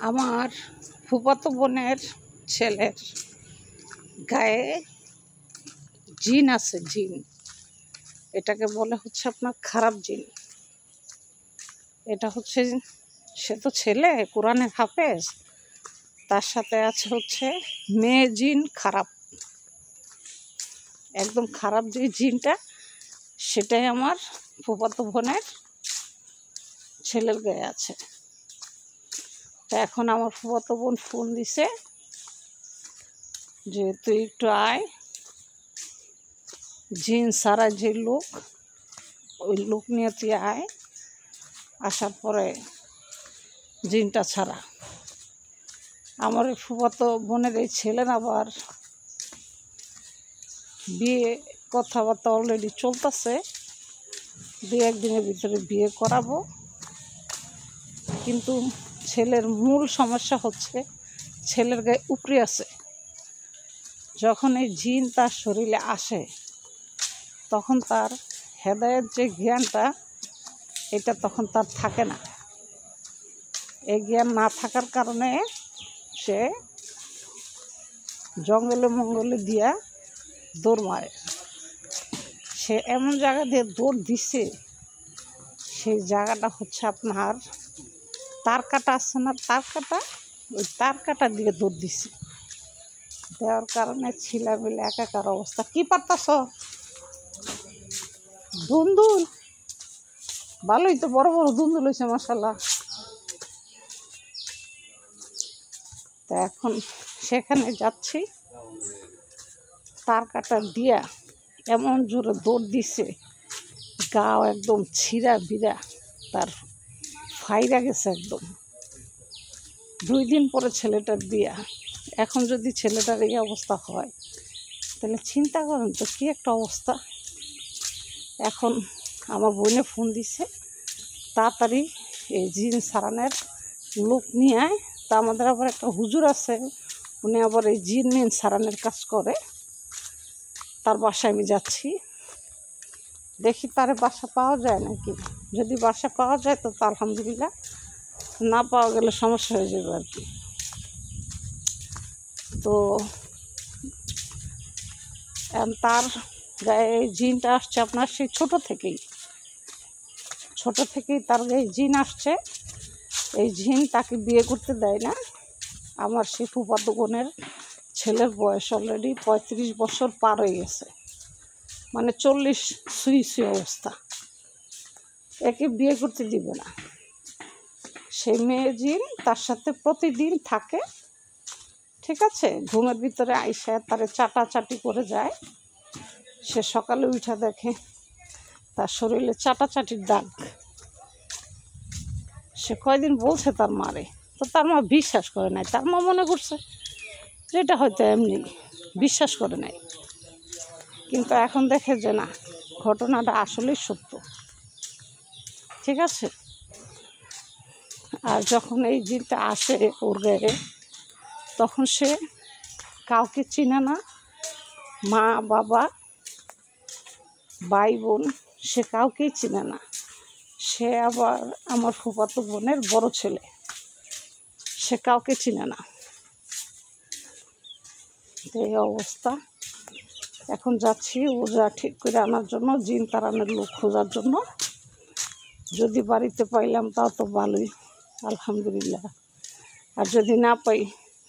আমার ফুফাতো বোনের ছেলের গায়ে জিন আছে। জিন এটাকে বলে হচ্ছে আপনার খারাপ জিন। এটা হচ্ছে, সে তো ছেলে কোরআনের হাফেজ, তার সাথে আছে হচ্ছে মেয়ে জিন খারাপ, একদম খারাপ যে জিনটা সেটাই আমার ফুফাতো বোনের ছেলের গায়ে আছে। তা এখন আমার ফুফাতো বোন ফোন দিছে যে তুই একটু আয়, জিন সারা যে লোক, ওই লোক নিয়ে তুই আয়, আসার পরে জিনটা ছাড়া। আমার এই ফুফাতো বোনের এই ছেলের আবার বিয়ে কথাবার্তা অলরেডি চলতেছে, 2-1 দিনের ভিতরে বিয়ে করাবো। কিন্তু ছেলের মূল সমস্যা হচ্ছে ছেলের গায়ে উপরি আছে। যখন এই জিন তার শরীরে আসে তখন তার হেদায়েত যে জ্ঞানটা, এটা তখন তার থাকে না। এই জ্ঞান না থাকার কারণে সে জঙ্গলে মঙ্গলে দিয়া দৌড় মারে। সে এমন জায়গা দিয়ে দৌড় দিছে, সেই জায়গাটা হচ্ছে আপনার তার কাটা আছে না, তার কাটা, ওই তার কাটা দিয়ে দৌড় দিছে। দেওয়ার কারণে ছিলা মিলে একাকার অবস্থা। কি পারতাছ দুন্দুল? ভালোই তো, বড় বড় দুন্দুল হয়েছে মাশাআল্লাহ। তা এখন সেখানে যাচ্ছি, তার কাটা দিয়া এমন জোরে দৌড় দিছে, গাও একদম ছিঁড়া বিড়া, তার ফাইরা গেছে একদম। 2 দিন পরে ছেলেটার বিয়া। এখন যদি ছেলেটার এই অবস্থা হয় তাহলে চিন্তা করেন তো কী একটা অবস্থা। এখন আমার বোনে ফোন দিছে তাড়াতাড়ি এই জিন সারানের লোক নিয়ে আয়। তা আমাদের আবার একটা হুজুর আছে, উনি আবার এই জিন মিন সারানের কাজ করে। তার বাসায় আমি যাচ্ছি, দেখি তার বাসা পাওয়া যায় নাকি। যদি বাসা পাওয়া যায় তো আলহামদুলিল্লাহ, না পাওয়া গেলে সমস্যা হয়ে যাবে আর কি। তো তার গায়ে জিনটা আসছে আপনার সেই ছোট থেকেই তার গায়ে জিন আসছে। এই জিন তাকে বিয়ে করতে দেয় না। আমার সেই ফুফাতো বোনের ছেলের বয়স অলরেডি 35 বছর পার হয়ে গেছে, মানে 40 ছুঁই অবস্থা। একে বিয়ে করতে দিবে না। সেই মেয়ে জিন তার সাথে প্রতিদিন থাকে, ঠিক আছে। ঘুমের ভিতরে আইসা তারে চাটাচাটি করে যায়। সে সকালে উঠা দেখে তার শরীরে চাটাচাটির দাগ। সে কয়দিন বলছে তার মারে, তো তার মা বিশ্বাস করে নাই। তার মা মনে করছে যে এটা হয়তো এমনি, বিশ্বাস করে নাই। কিন্তু এখন দেখে যে না, ঘটনাটা আসলেই সত্য, ঠিক আছে। আর যখন এই জিনটা আসে ওর গায়ে, তখন সে কাউকে চিনে না, মা বাবা ভাই বোন, সে কাউকেই চিনে না। সে আবার আমার ফুফাতো বোনের বড় ছেলে, সে কাউকে চিনে না। এই অবস্থা। এখন যাচ্ছি ওজা ঠিক করে আনার জন্য, জিন তাড়ানোর লোক খোঁজার জন্য। যদি বাড়িতে পাইলাম তাও তো ভালোই, আলহামদুলিল্লাহ। আর যদি না পাই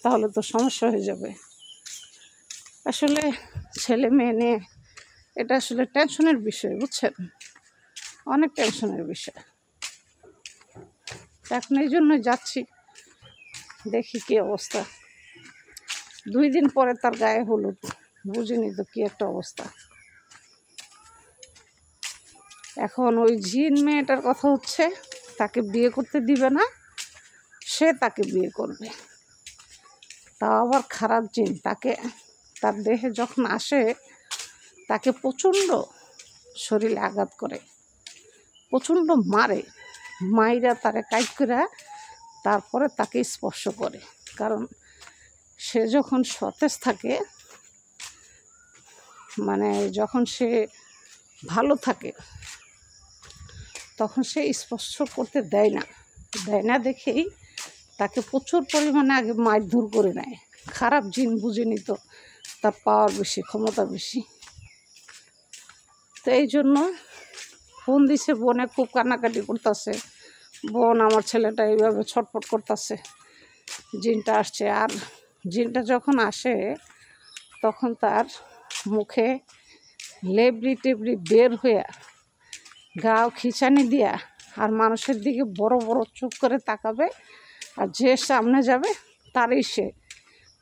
তাহলে তো সমস্যা হয়ে যাবে। আসলে ছেলে মেয়ে নিয়ে এটা আসলে টেনশনের বিষয়, বুঝছেন, অনেক টেনশনের বিষয়। এখন এই জন্যই যাচ্ছি, দেখি কী অবস্থা। 2 দিন পরে তার গায়ে হলুদ, বুঝিনি তো কী একটা অবস্থা। এখন ওই জিন মেয়েটার কথা হচ্ছে তাকে বিয়ে করতে দিবে না, সে তাকে বিয়ে করবে। তাও আবার খারাপ জিন। তাকে, তার দেহে যখন আসে তাকে প্রচণ্ড শরীরে আঘাত করে, প্রচণ্ড মারে, মাইরা তারে কাইট করে তারপরে তাকে স্পর্শ করে। কারণ সে যখন সতেজ থাকে, মানে যখন সে ভালো থাকে, তখন সে স্পর্শ করতে দেয় না দেখেই তাকে প্রচুর পরিমাণে আগে মারধর করে নেয়। খারাপ জিন বুঝে নিত, তার পাওয়ার বেশি, ক্ষমতা বেশি। তো এই জন্য ফোন দিছে, বোনে খুব কান্নাকাটি করতেছে, বোন আমার ছেলেটা এইভাবে ছটফট করতেছে, জিনটা আসছে। আর জিনটা যখন আসে তখন তার মুখে লেবড়ি টেবড়ি বের হয়ে গাও খিচানি দিয়া আর মানুষের দিকে বড় বড় চোখ করে তাকাবে, আর যে সামনে যাবে তারই সে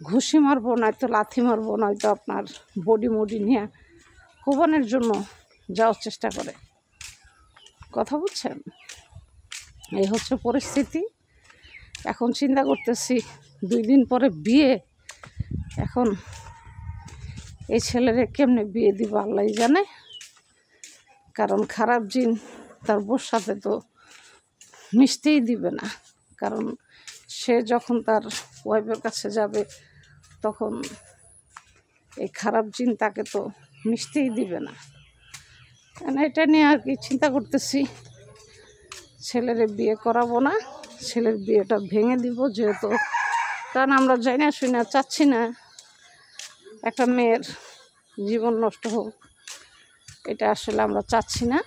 ঘুষি মারবো, নয়তো লাথি মারবো, নয়তো আপনার বডি মডি নিয়ে কোবানোর জন্য যাওয়ার চেষ্টা করে। কথা বুঝছেন? এই হচ্ছে পরিস্থিতি। এখন চিন্তা করতেছি 2 দিন পরে বিয়ে, এখন এই ছেলেরে কেমনে বিয়ে দিব আল্লাহ জানে। কারণ খারাপ জিন তার বোর সাথে তো মিশতেই দিবে না, কারণ সে যখন তার ওয়াইফের কাছে যাবে তখন এই খারাপ জিন তাকে তো মিশতেই দিবে না। কারণ এটা নিয়ে আর কি চিন্তা করতেছি, ছেলেরে বিয়ে করাবো না, ছেলের বিয়েটা ভেঙে দিব। যেহেতু কারণ আমরা যাই না শুনে চাচ্ছি না একটা মেয়ের জীবন নষ্ট হোক, এটা আসলে আমরা চাচ্ছি না।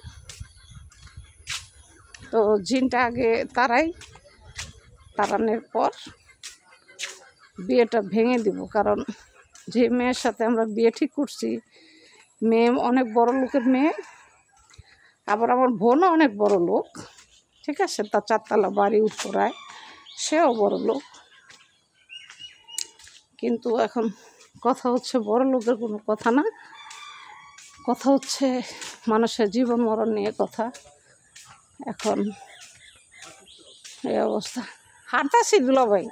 তো জিনটা আগে তাড়ানোর পর বিয়েটা ভেঙে দিব। কারণ যে মেয়ের সাথে আমরা বিয়ে ঠিক করছি, মেয়ে অনেক বড় লোকের মেয়ে, আবার আমার বোনও অনেক বড় লোক, ঠিক আছে, তার 4 তলা বাড়ি উত্তরায়, সেও বড় লোক। কিন্তু এখন কথা হচ্ছে বড় লোকের কোনো কথা না, কথা হচ্ছে মানুষের জীবন মরণ নিয়ে কথা। এখন এই অবস্থা। হাঁটতাছি দুলা ভাই,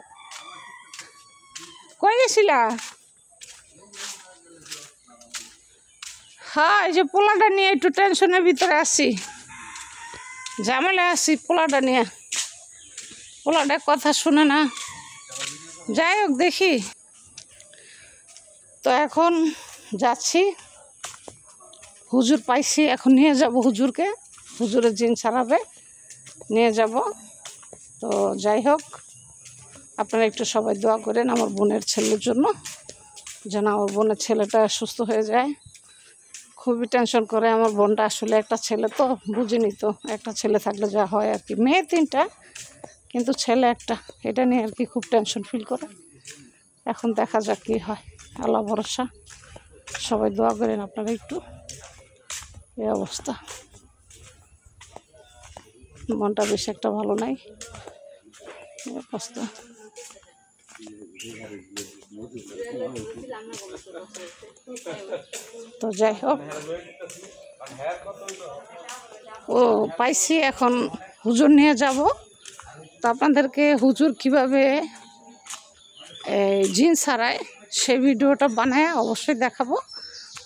কই গেছিলা? হ্যাঁ, এই যে পোলাটা নিয়ে একটু টেনশনের ভিতরে আছি, ঝামেলা আছি পোলাটা নিয়ে। পোলাটা কথা শুনে না, যাই হোক দেখি। তো এখন যাচ্ছি, হুজুর পাইছি, এখন নিয়ে যাব হুজুরকে, হুজুরের জিন ছাড়াবে, নিয়ে যাব। তো যাই হোক, আপনারা একটু সবাই দোয়া করেন আমার বোনের ছেলের জন্য, যেন আমার বোনের ছেলেটা সুস্থ হয়ে যায়। খুবই টেনশন করে আমার বোনটা, আসলে একটা ছেলে তো বুঝিনি, তো একটা ছেলে থাকলে যা হয় আর কি, মেয়ে 3টা কিন্তু ছেলে একটা, এটা নিয়ে আর কি খুব টেনশন ফিল করে। এখন দেখা যাক কী হয়, আল্লাহ ভরসা। সবাই দোয়া করেন আপনারা একটু। এই অবস্থা, মনটা বেশ একটা ভালো নাই, এই অবস্থা। তো যাই হোক, ও পাইছি, এখন হুজুর নিয়ে যাব। তো আপনাদেরকে হুজুর কিভাবে জিন ছাড়ায় সেই ভিডিওটা বানায় অবশ্যই দেখাবো।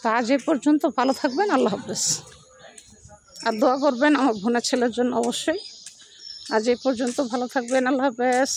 তো আজ এ পর্যন্ত, ভালো থাকবেন, আল্লাহ হাফেজ। আর দোয়া করবেন আমার বোনের ছেলের জন্য অবশ্যই। আজ এই পর্যন্ত, ভালো থাকবেন, আল্লাহ হাফেজ।